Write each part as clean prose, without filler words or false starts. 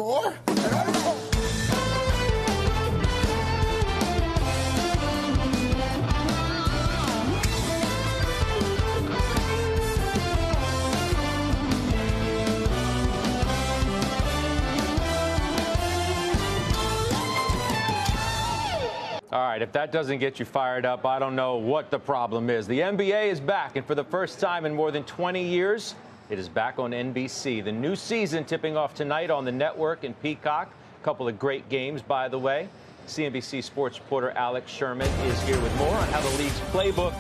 more. All right, if that doesn't get you fired up, I don't know what the problem is. The NBA is back, and for the first time in more than 20 years, it is back on NBC. The new season tipping off tonight on the network and Peacock. A couple of great games, by the way. CNBC sports reporter Alex Sherman is here with more on how the league's playbook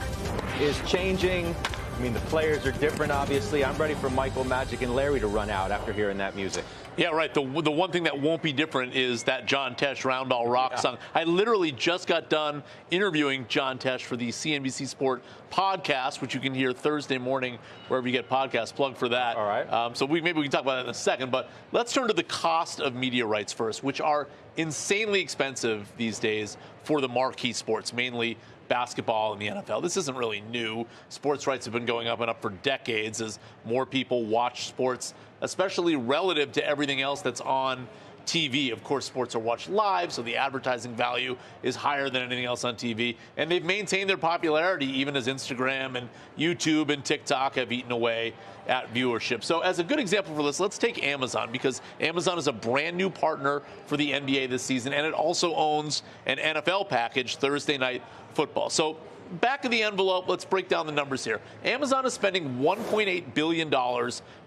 is changing. I mean, the players are different, obviously. I'm ready for Michael, Magic, and Larry to run out after hearing that music. Yeah, right. The one thing that won't be different is that John Tesh Round All Rock song. I literally just got done interviewing John Tesh for the CNBC Sport podcast, which you can hear Thursday morning wherever you get podcasts. Plug for that. All right. So maybe we can talk about that in a second. But let's turn to the cost of media rights first, which are insanely expensive these days for the marquee sports, mainly basketball and the NFL. This isn't really new. Sports rights have been going up and up for decades as more people watch sports, especially relative to everything else that's on TV. Of course, sports are watched live, so the advertising value is higher than anything else on TV. And they've maintained their popularity even as Instagram and YouTube and TikTok have eaten away at viewership. So as a good example for this, let's take Amazon, because Amazon is a brand new partner for the NBA this season, and it also owns an NFL package, Thursday Night Football. So back of the envelope, let's break down the numbers here. Amazon is spending $1.8 billion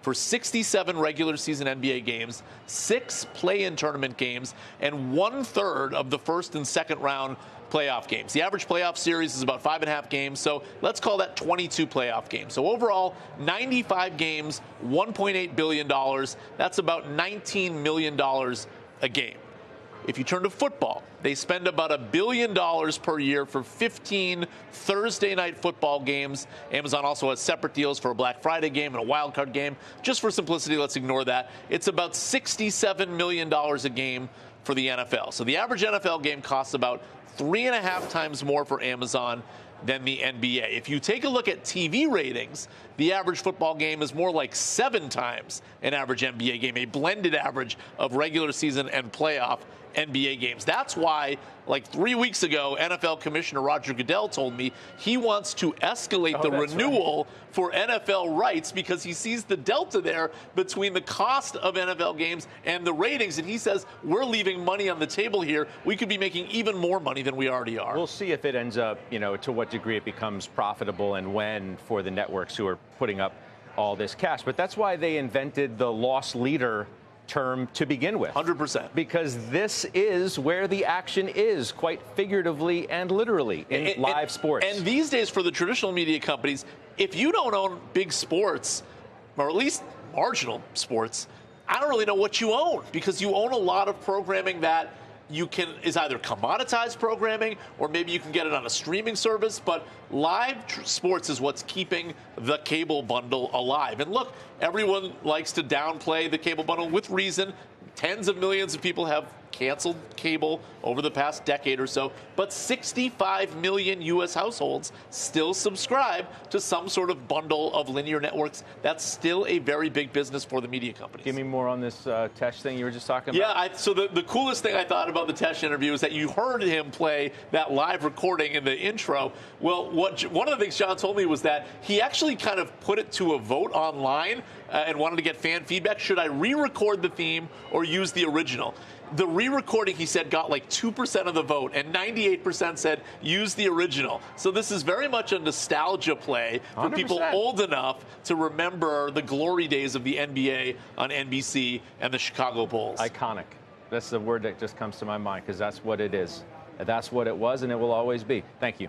for 67 regular season NBA games, 6 play-in tournament games, and 1/3 of the first and second round playoff games. The average playoff series is about 5.5 games, so let's call that 22 playoff games. So overall, 95 games, $1.8 billion. That's about $19 million a game. If you turn to football, they spend about $1 billion per year for 15 Thursday night football games. Amazon also has separate deals for a Black Friday game and a wild card game. Just for simplicity, let's ignore that. It's about $67 million a game for the NFL. So the average NFL game costs about 3.5 times more for Amazon than the NBA. If you take a look at TV ratings, the average football game is more like 7 times an average NBA game, a blended average of regular season and playoff NBA games. That's why, like 3 weeks ago, NFL Commissioner Roger Goodell told me he wants to escalate the renewal for NFL rights because he sees the delta there between the cost of NFL games and the ratings. And he says, we're leaving money on the table here. We could be making even more money than we already are. We'll see if it ends up, to what degree it becomes profitable and when for the networks who are putting up all this cash. But that's why they invented the loss leader term to begin with. 100%. Because this is where the action is, quite figuratively and literally, in live sports. And these days, for the traditional media companies, if you don't own big sports, or at least marginal sports, I don't really know what you own, because you own a lot of programming that is either commoditized programming or maybe you can get it on a streaming service, but live sports is what's keeping the cable bundle alive. And look, everyone likes to downplay the cable bundle with reason. Tens of millions of people have canceled cable over the past decade or so, but 65 million U.S. households still subscribe to some sort of bundle of linear networks. That's still a very big business for the media companies. Give me more on this Tesh thing you were just talking about. Yeah, so the coolest thing I thought about the Tesh interview is that you heard him play that live recording in the intro. Well, one of the things John told me was that he actually kind of put it to a vote online and wanted to get fan feedback. Should I re-record the theme or use the original? The re-recording, he said, got like 2% of the vote, and 98% said use the original. So this is very much a nostalgia play for 100%. people old enough to remember the glory days of the NBA on NBC and the Chicago Bulls. Iconic. That's the word that just comes to my mind, because that's what it is. That's what it was, and it will always be. Thank you.